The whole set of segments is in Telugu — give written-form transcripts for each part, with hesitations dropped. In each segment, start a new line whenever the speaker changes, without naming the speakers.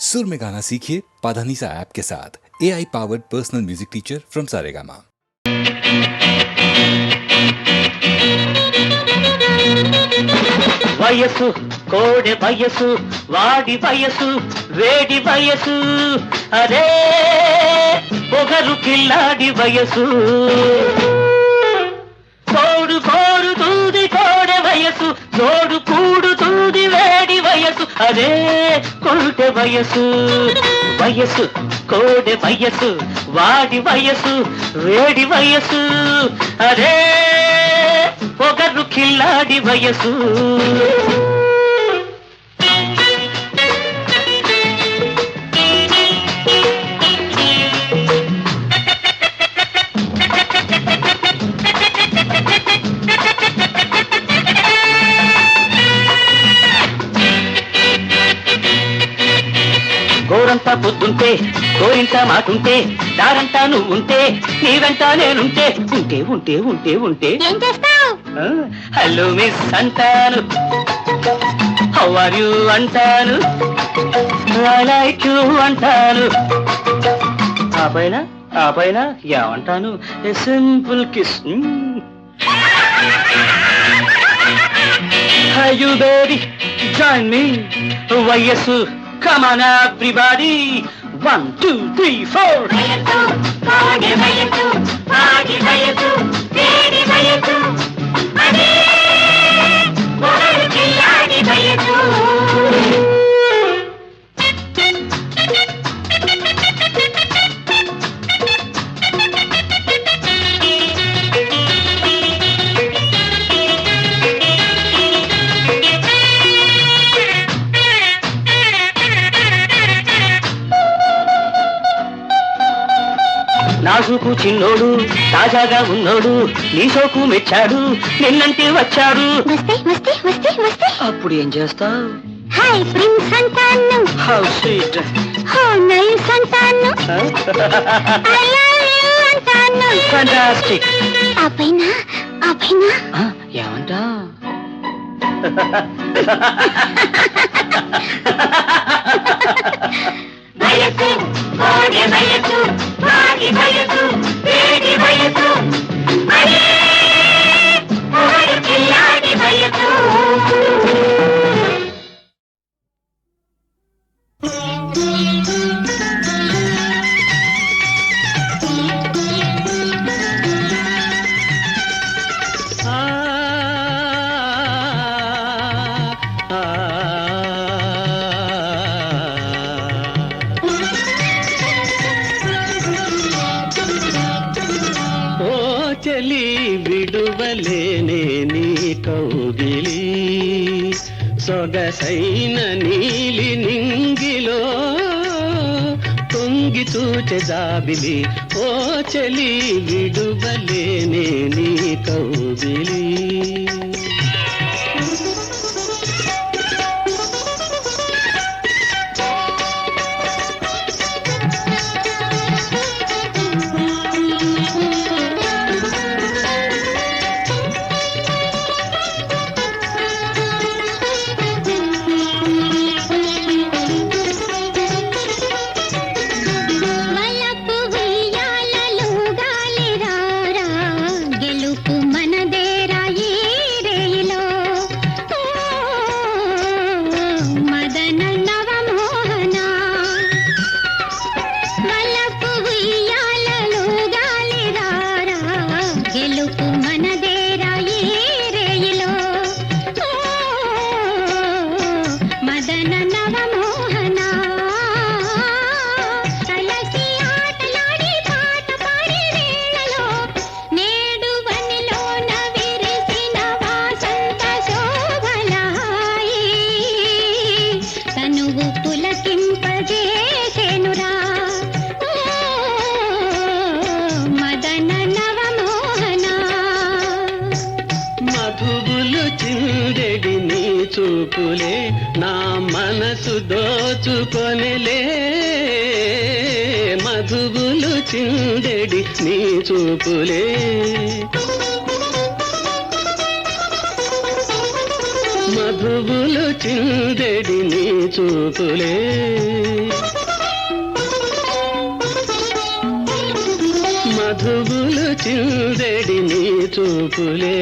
सुर में गाना सीखिए पाधानीसा ऐप के साथ। AI powered personal music teacher from Saregama.
వయసు కోడె వయసు వాడి వయసు వేడి వయసు అరే పొగరు కిల్లాడి వయసు కోడు కోడు తూది కోడె వయసు తోడు కూడు తూది వేడి వయసు అరే కోడె వయసు వయసు కోడె వయసు వాడి వయసు వేడి వయసు అరే పొగరు కిల్లాడి వయసు గోరంతా పొద్దుంటే గోరింట మాటుంటే దారంతా నువ్వుంటే నీ వెంట నేనుంటే ఉంటే ఉంటే ఉంటే ఉంటే
ఏం చేస్తావు?
హలో మిస్ అంటాను, హౌ ఆర్ యూ అంటాను, ఐ లైక్ యూ అంటాను, ఆ పైన ఏమంటాను, a simple kiss. Hi you baby join మీ వయస్సు. Come on everybody, 1, 2, 3, 4.
వయసు కోడె వయసు వాడి వయసు వేడి వయసు అదే పొగరు కిల్లాడి వయసు.
నాజుకు చిన్నోడు తాజాగా ఉన్నోడు నీ సోకు మెచ్చాడు నిన్నంటే వచ్చాడు.
వస్తే వస్తే వస్తే వస్తే
అప్పుడు ఏం చేస్తావు?
హాయ్ ప్రిన్స్ అంటాను,
హౌ స్వీట్,
హౌ నైస్ అంటాను, ఐ లవ్ యూ అంటాను.
ఫంటాస్టిక్.
ఆ పైన
ఏమంటా?
వయసు కోడె వయసు వాడి వయసు వేడి వయసు అదే పొగరు కిల్లాడి వయసు.
చలి విడువలేనే నీ కౌగిలి సొగసైన నీలి నింగిలో తొంగి తూచె జాబిలి. ఓ చలి విడువలేనే నీ కౌగిలి. చూపులే నా మనసు దోచుకొనిలే మధువులు చిందెడి నీ చూపులే మధువులు చిందెడి నీ చూపులే చిందడి నీ చూపులే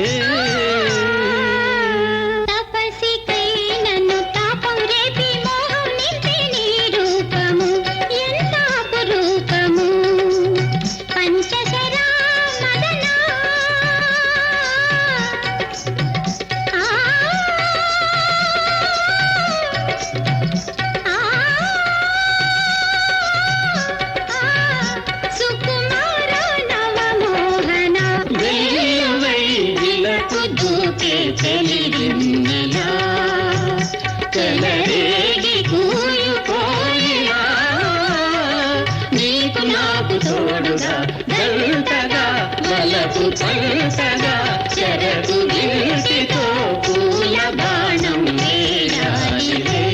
పంటగా చెరకు గిల్సితో పూల బాణం వేయాలిలే.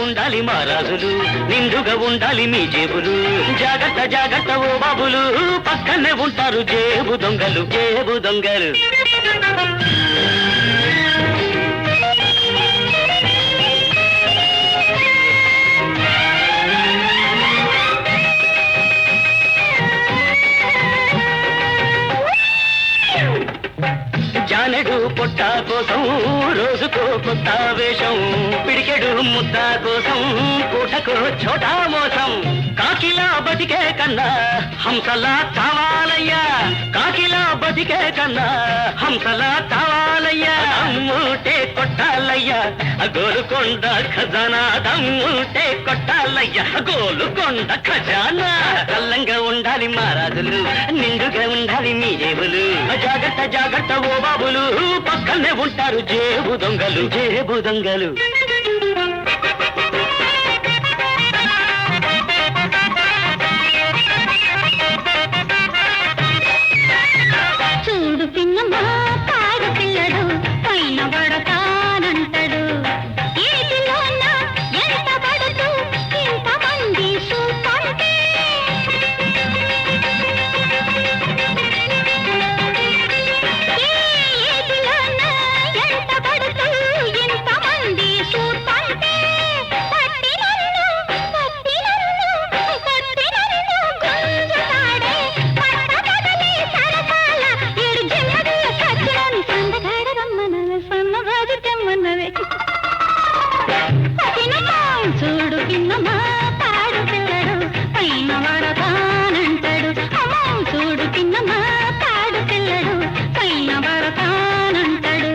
ఉండాలి మా రాజులు, నిండుగా ఉండాలి మీ జేబులు. జాగ్రత్త జాగ్రత్త ఓ బాబులు, పక్కనే ఉంటారు జేబు దొంగలు, జేబు దొంగలు. జానెడు పొట్ట కోసం రోజుకో కొత్త వేషం, పిడికెడు ముద్ద కోసం పూటకో చోటా మోసం. కాకిలా బతికే కన్నా హంసలా చావాలయ్యా, కాకిలా బతికే కన్నా హంసలా చావాలయ్యా. దమ్ముంటే కొట్టాలయ్యా గోలుకొండ ఖజానా, దమ్ముంటే కొట్టాలయ్యా గోలుకొండ ఖజానా. చల్లంగా ఉండాలి మా రాజులు, నిండుగా ఉండాలి మీ జేబులు. జాగ్రత్త జాగ్రత్త ఓ బాబులు, పక్కనే ఉంటారు జేబు దొంగలు, జేబు దొంగలు.
చూడు పిన్నమ్మా పాడు పిల్లడు పైన పడతానంటాడు, ఏటిలోన ఎంత పడుతూ ఇంతమంది చూపంటే. ఏటిలోన ఎంత పడుతూ ఇంతమంది చూపంటే. పట్టి నన్ను గుంజుతాడే పట్ట కదలే సరసాల ఏడు జన్మదుల కచ్చలోని సందగాడ రమ్మనవే సన్నరాజు తెమ్మన్నవే. చూడు పిన్నమా పాడు పిల్లడు పైన పడతానంటాడు, అమ్మో చూడు పిన్నమా పాడు పిల్లడు పైన పడతానంటాడు.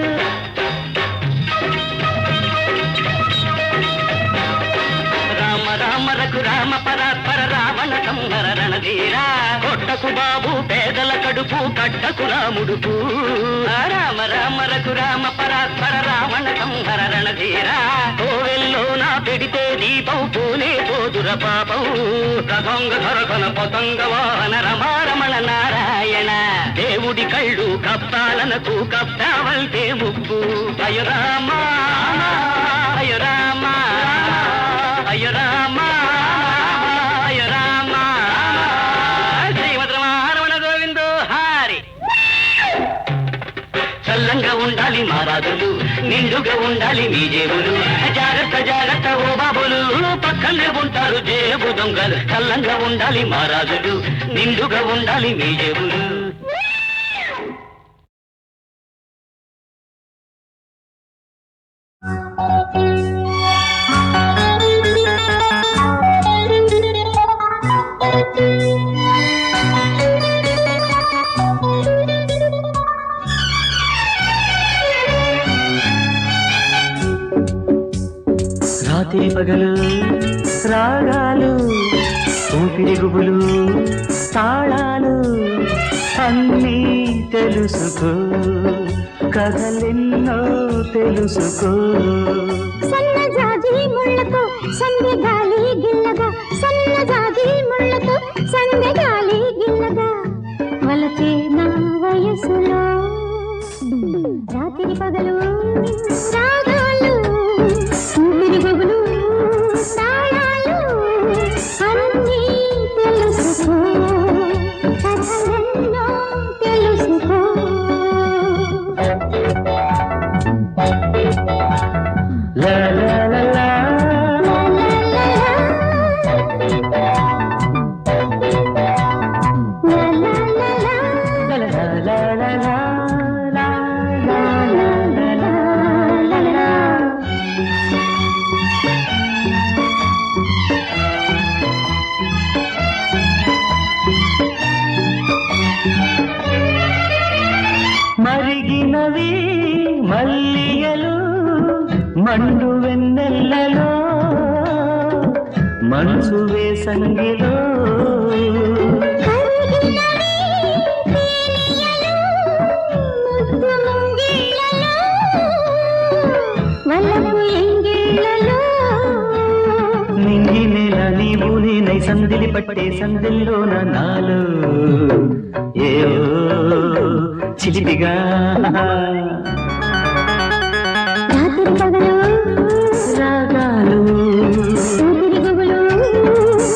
రామ రామ రఘురామ పరాత్పర రావణ సంహర రణధీరా, కొట్టకు బాబు పేదల కడుపు కట్టకు రాముడుపు. రామ రామ రఘురామ పరాత్పర రావణ సంహర రణధీరా, కోవెల్లో నా పెడితే దీపం పూనే పోదుర పాపం. రథంగ ధరకన పతంగ వాహన రమారమణ నారాయణ, దేవుడి కళ్ళు కప్పాలనకు కప్పావల్తే ముప్పు. అయ రామ అయ రామ అయ రామ అయ రామ. శ్రీమద్ రమణ గోవిందో హారి. చల్లంగా ఉండాలి మా రాజులు, నిండుగా ఉండాలి మీ జేబులు. జాగ్రత్త జాగ్రత్త ఓ బాబులు, పక్కనే ఉంటారు జేబు దొంగలు. చల్లంగా ఉండాలి మా రాజులు, నిండుగా ఉండాలి మీ జేబులు. రాత్రి పగలు రాగాలు, ఊపిరి గుబులు తాళాలు, అన్నీ తెలుసుకో కథలెన్నో తెలుసుకో.
సన్నజాజి ముళ్ళతో సందె గాలి గిల్లగా, సన్నజాజి ముళ్ళతో సందె గాలి గిల్లగా, వలచే నా వయసులో రాత్రి పగలు రాగాలు, ఊపిరి గుబులు తాళాలు,
మండు వెన్నెల్లలో మనసు వేసంగిలో నింగి నెల నీవు నేనై సందిలి పట్టే సందిల్లో నాలో ఏవో చిలిపిగా రాగాలు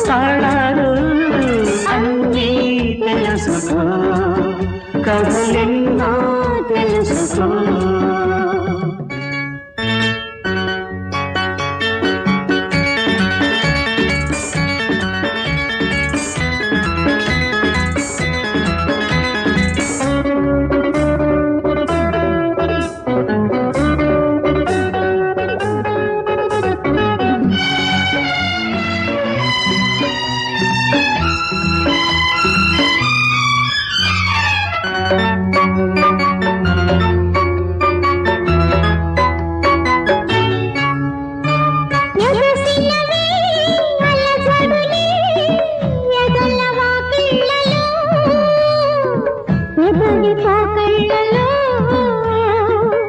తాళాలు అన్నీ తెలుసుకో కథలెన్నో తెలుసుకో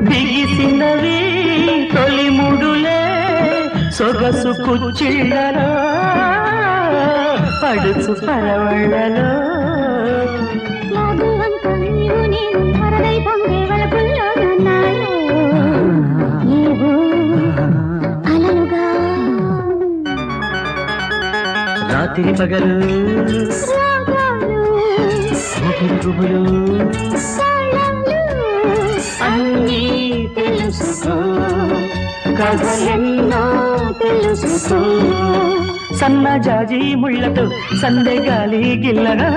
బిగిసినవి తొలి ముడులే సొగసు కుచ్చిళ్ళలో పడుచు పరవళ్ళలో రాత్రి పగలు గుబులు అన్నీ తెలుసుకో కథలెన్నో తెలుసుకో సన్నజాజి ముళ్ళతో సందెగాలి గిల్లగా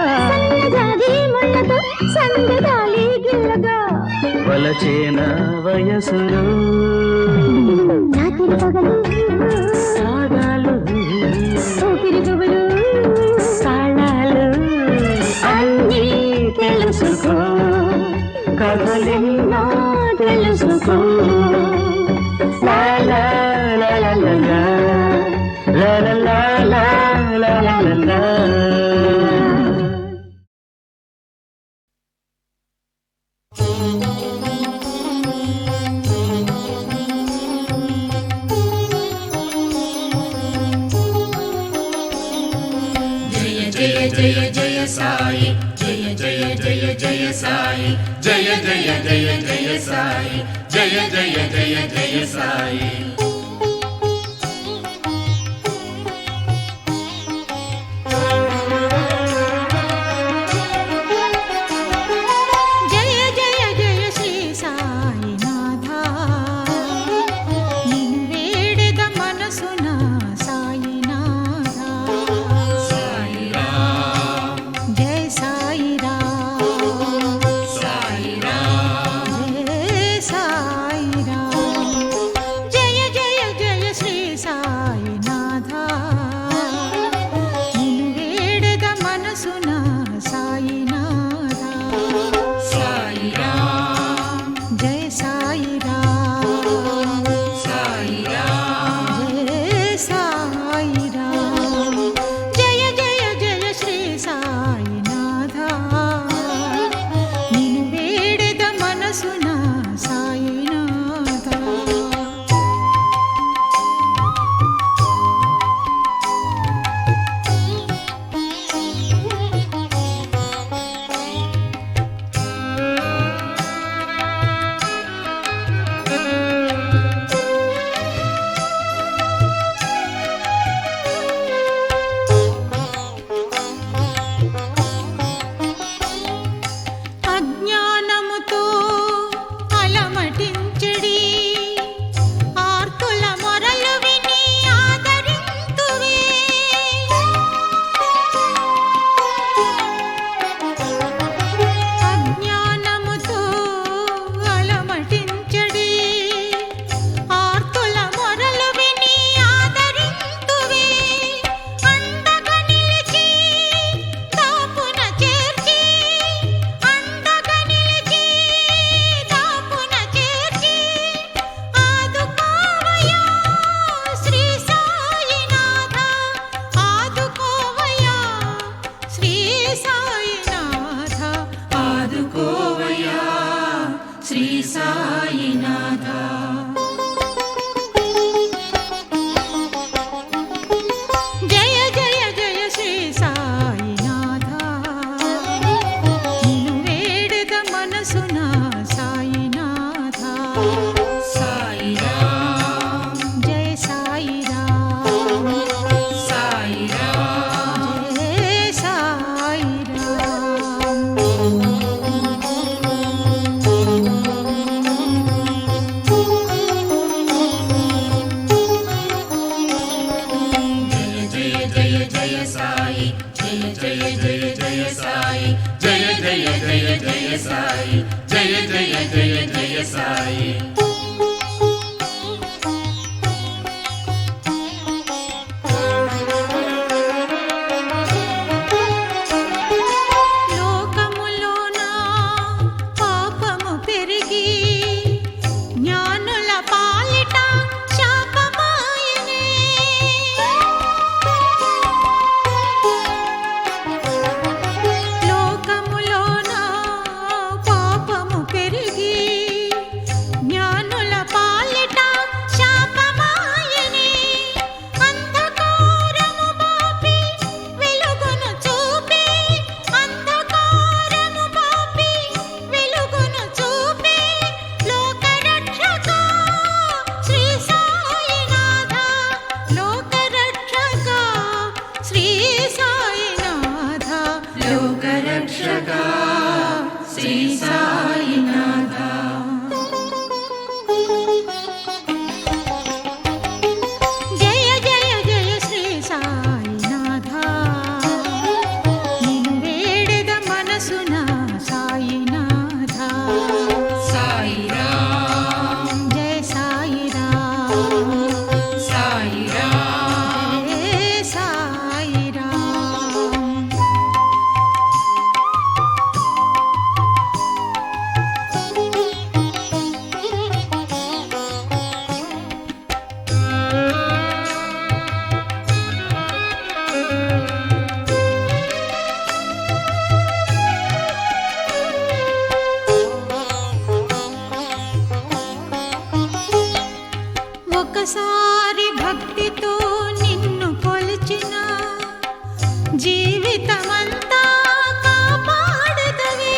వలచేన వయసులో సాగాలు తాళాలు అన్నీ తెలుసుకో కథలెన్నో తెలుసుకో లా లా లా లా లా లా లా లా లా లా లా లా.
జయ జయ సాయి జయ జయ జయ జయ సాయి జయ జయ జయ జయ సాయి జయ జయ జయ జయ సాయి
జయ జయ
जय जय जय साई जय जय जय जय साई जय जय जय जय साई
ఒకసారి భక్తితో నిన్ను కొలిచిన జీవితమంతా కాపాడదవే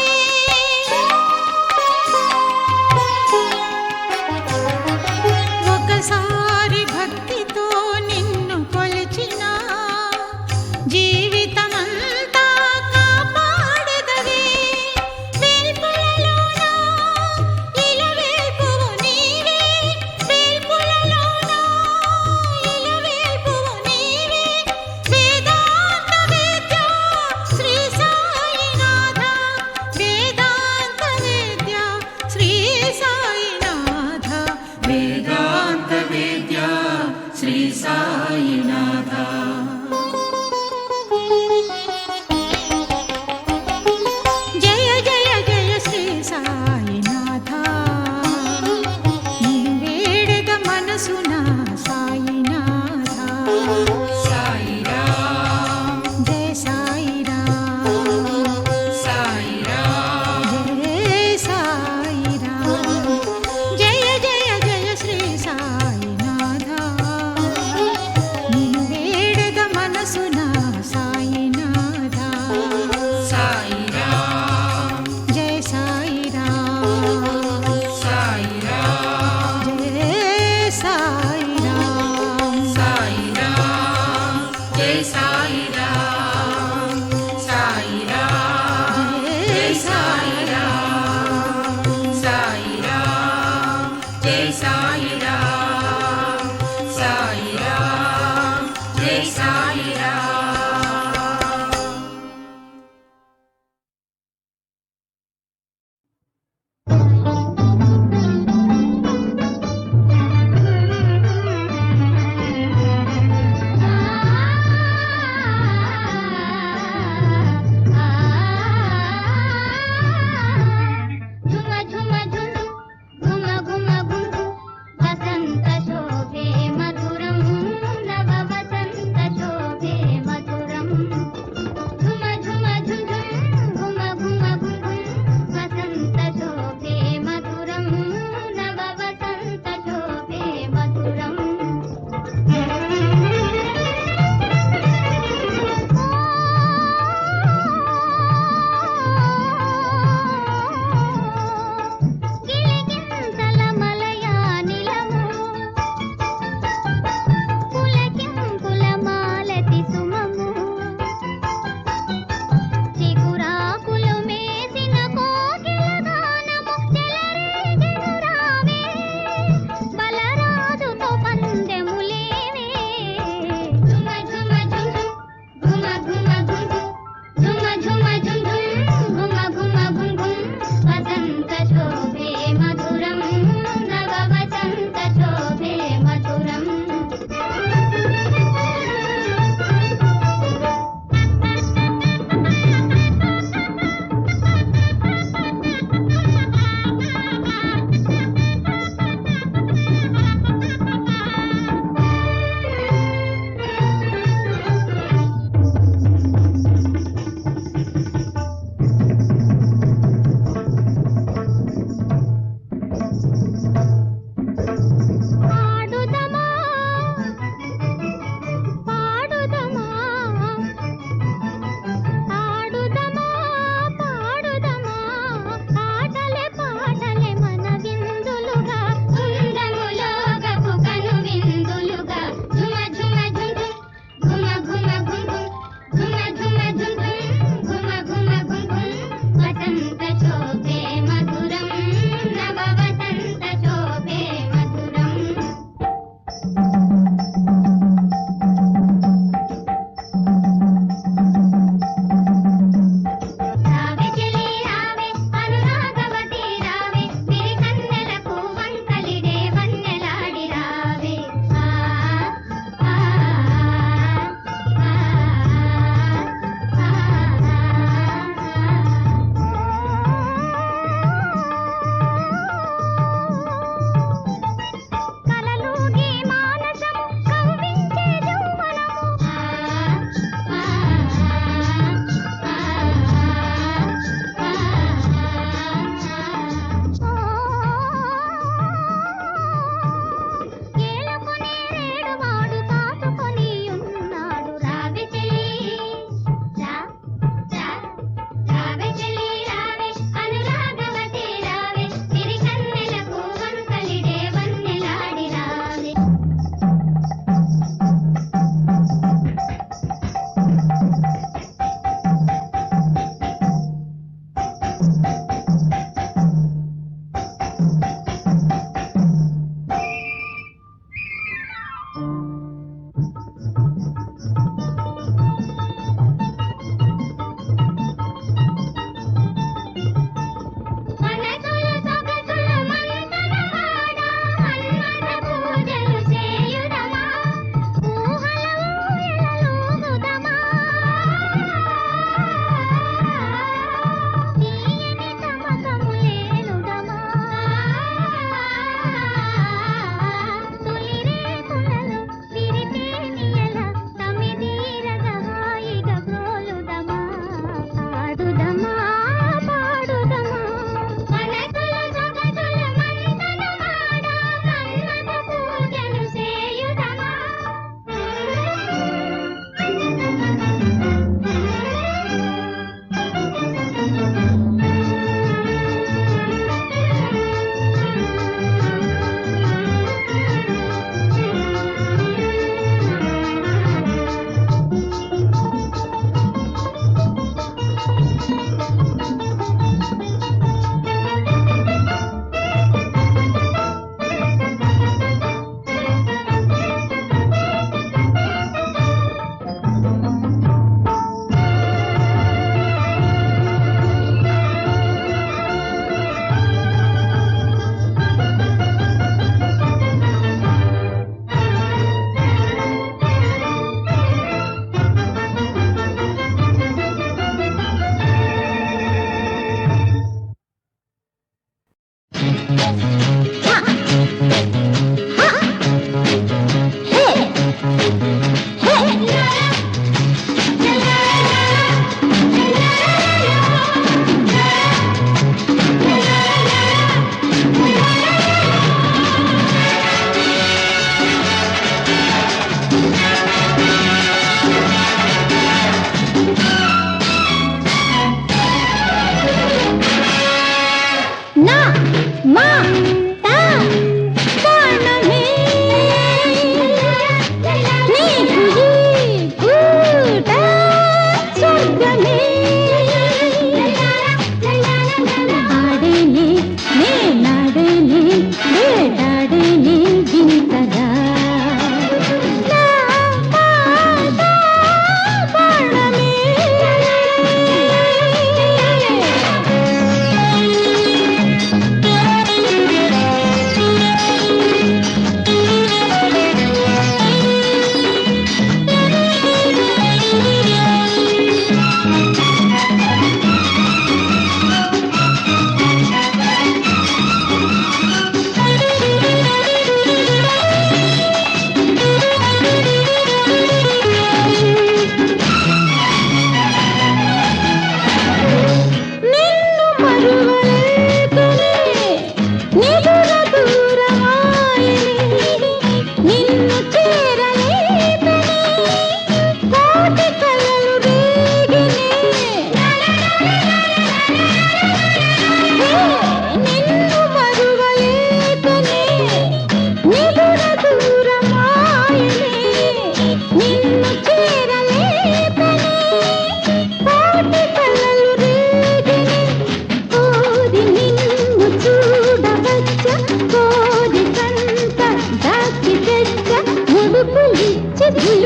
ఒకసారి భక్తితో నిన్ను కొలిచిన జీవితమంతా కాపాడదవే వేల్పులలోన ఇలవేల్పువు నీవే వేల్పులలోన ఇలవేల్పువు నీవే వేదాంత వేద్య శ్రీ సాయినాథ వేదాంత వేద్య శ్రీ సాయినాథ
वेदांत वेद्या श्री साईनाथ
జయ జయ జయ శ్రీ సాయినాథ నిన్ను వేడెద మనసున సాయినాథ
साई राम
జయ సాయిరామ్
साई राम
జయ సాయిరామ్ జయ జయ జయ శ్రీ సాయినాథ నిన్ను వేడెద మనసున సాయినాథ
साई राम
జయ సాయిరామ్
साई राम
జయ సాయిరామ్
साई राम जय साई राम साई राम जय साई राम साई राम जय साई राम साई राम जय साई राम
ఝుమ ఝుమ ఝుమ్ ఘుమ ఘుమ ఘుమ్ వసంత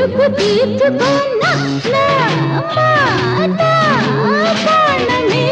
కొరుకు తీర్చుకున్న నా మాట ప్రాణమే.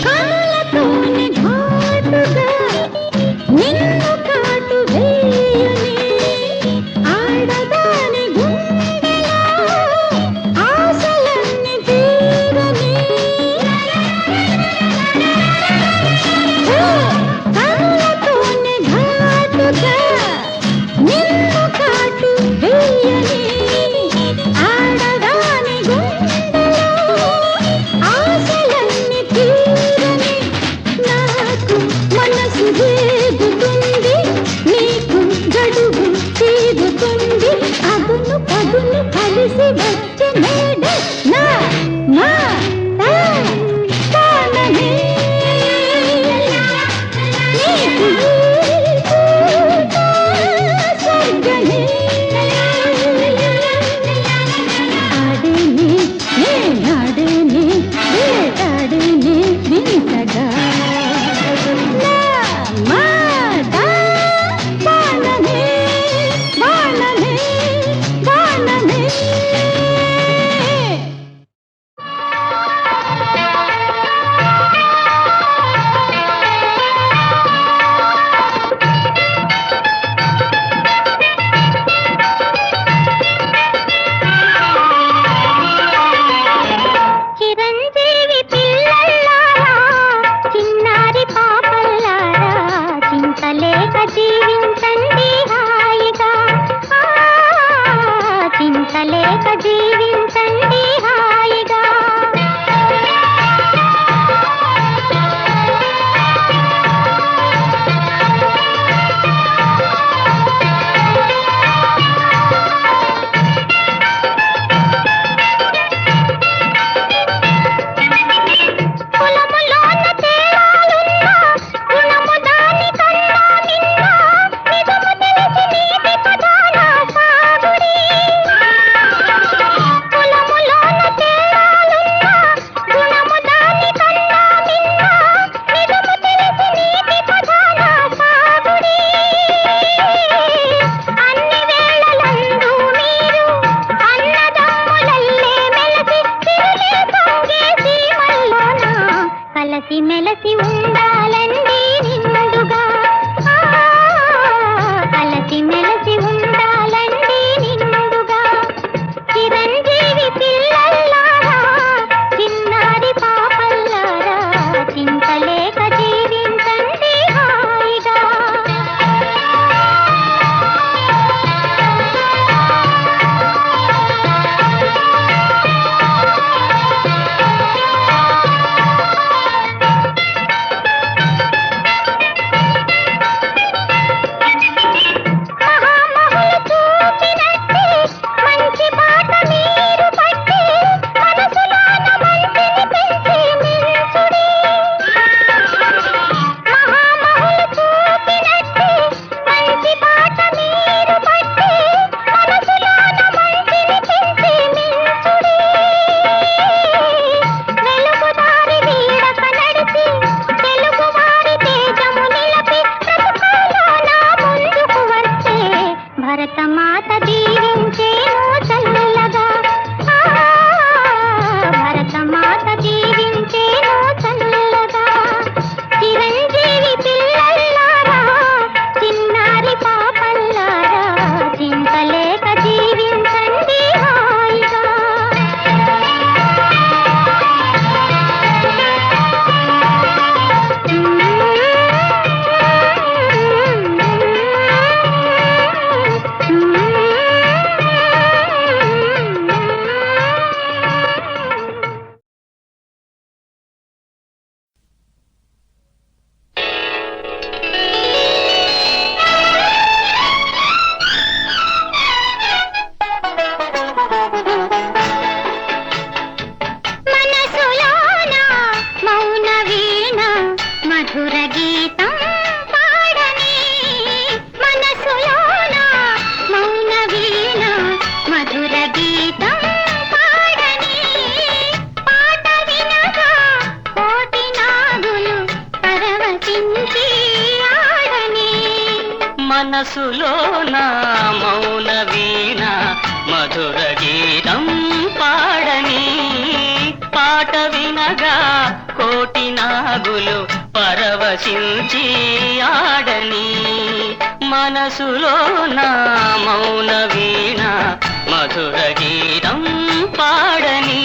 కనులతోనే ఘాటుగా నిన్ను కాటు వేయని ఆడదాని గుండెలో ఆశలన్నీ తీరని. కనులతోనే ఘాటుగా నిన్ను కాటు వేయని ఆడదాని గుండెలో ఆశలన్నీ తీరని. నాకు మనసు రేగుతుంది, నీకు గడువు తీరుతుంది. అదును పదును కలిసి వచ్చే నేడే నా మాట ప్రాణమే. నీకు స్వర్గమే. ఆడేనే నేనాడేనే వేటాడేనే వింతగా నా మాట బాణమే బాణమే బాణమే. చిరంజీవి పిల్లల్లారా, చిన్నారి పాపల్లారా, చింతలేక జీవించండి హాయిగా. చింతలేక జీవించండి హాయిగా. కులములోన తేడాలున్నా, గుణము దానికన్నా నిన్న, నిజము తెలిసి నీతి పదాన సాగుడి.
మనసులో నా మౌన వీణ మధుర గీతం పాడని పాట వినగా కోటి నాగులు పరవశించి ఆడని మనసులో నా మౌన వీణ మధుర గీతం పాడని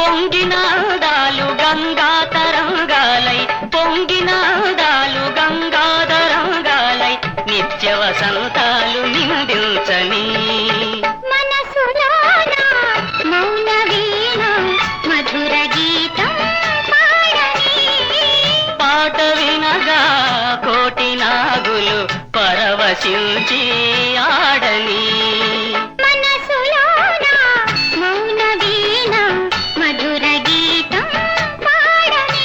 పొంగినాదాలు గంగా తరంగాలై పొంగినాదాలు గంగా తరంగాలై నిత్య వసంతాలు నిందించని
మనసులోన మౌన వీణ మధుర గీతం పాడని
పాట వినగా కోటి నాగులు పరవశించి ఆడని
మనసులోన మౌన వీణ మధుర గీతం పాడని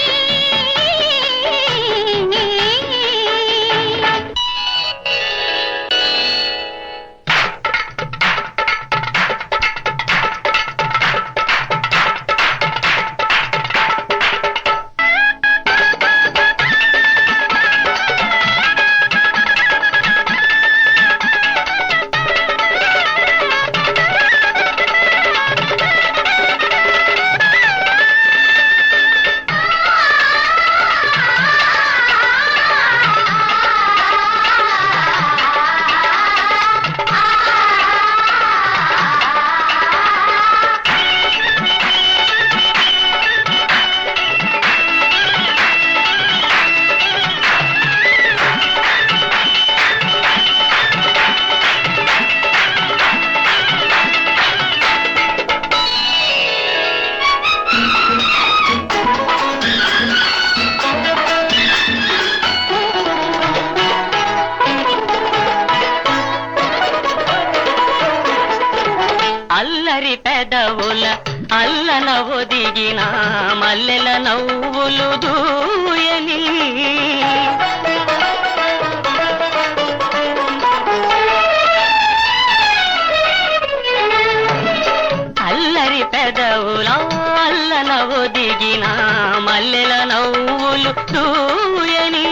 అల్లరి పెదవుల అల్లన ఒదిగిన మల్లెల నవ్వులు దూయని అల్లరి పెదవుల అల్లన ఒదిగిన మల్లెల నవ్వులు దూయని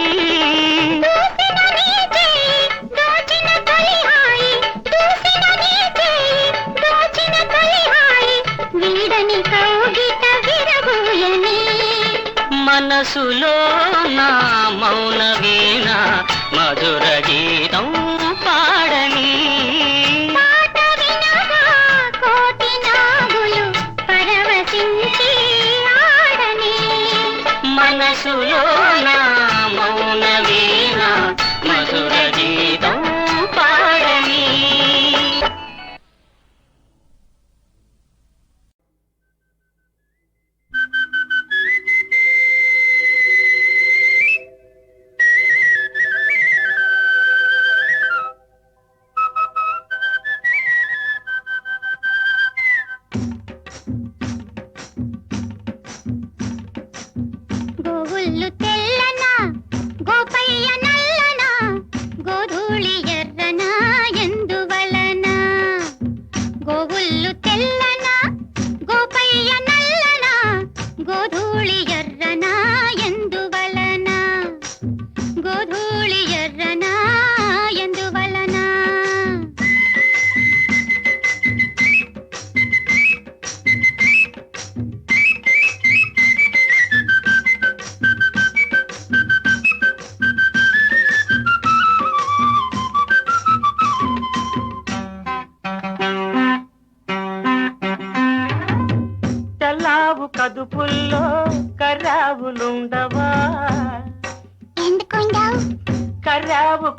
మనసులో నా మౌన వీణ మధుర గీతం పాడని పాట వినగా కోటి నాగులు పరవశించి ఆడని
మనసులో నా మౌన వీణ మధుర గీతం పాడని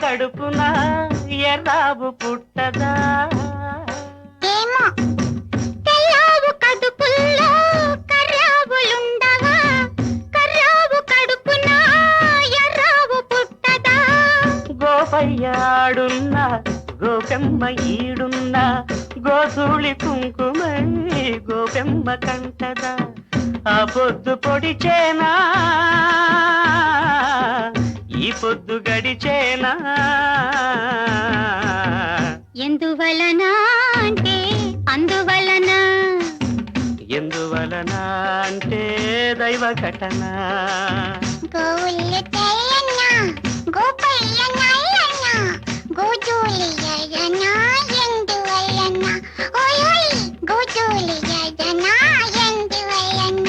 కడుపున ఎర్రాబు పుట్టదా
ఏమో తెల్లావు కడుపుల్లో కర్రావులుండవా కర్రావు కడుపున ఎర్రావు పుట్టదా
గోపయ్యాడున్న గోపెమ్మ ఈడున్న గోధూళి కుంకుమై గోపెమ్మ కంటదా ఆ పొద్దు పొడిచేనా ఈ పొద్దు గడిచేనా
ఎందువలన అంటే అందువలన
ఎందువలన అంటే దైవ ఘటన
గోవుల్లి తెల్లన్న గోపయ్య నల్లన్న గోధూళి ఎర్రన ఎందువలన ఓయ్ గోధూళి ఎర్రన ఎందువలన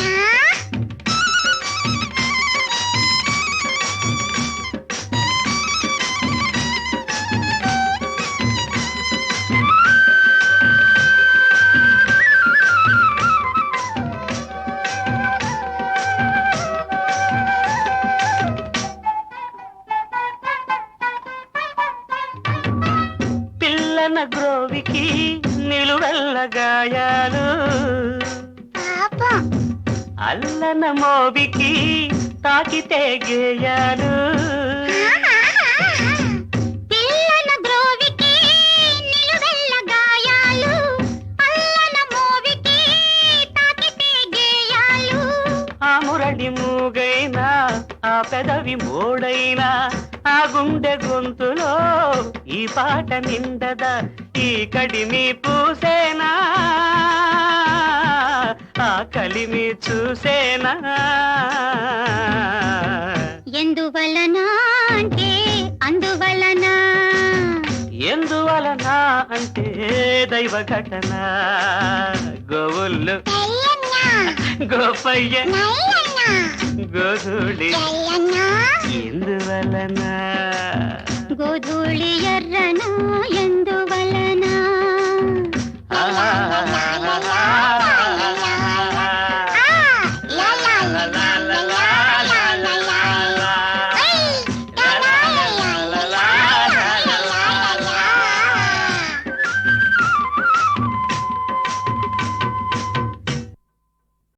పిల్లన గ్రోవికి నిలువెల్ల గాయాలు
పాపం
అల్లన మోవికి తాకితే గేయాలు
పిల్లన గ్రోవికి నిలువెల్ల గాయాలు అల్లన మోవికి తాకితే గేయాలు
ఆ మురళి మూగైనా ఆ పెదవి మోడైనా ఆ గుండె గొంతులో ఈ పాట నిండదా ఈ కడిమి పూసేనా ఆ కలిమి చూసేనా
ఎందువలన అంటే అందువలన
ఎందువలన అంటే దైవ ఘటన గోవుళ్ళు
తెల్లన్న
గోపయ్య
నల్లన్న
గోధూళి
తెల్లన్న
ఎందువలన
గోధూళి ఎర్రన ఎందువలన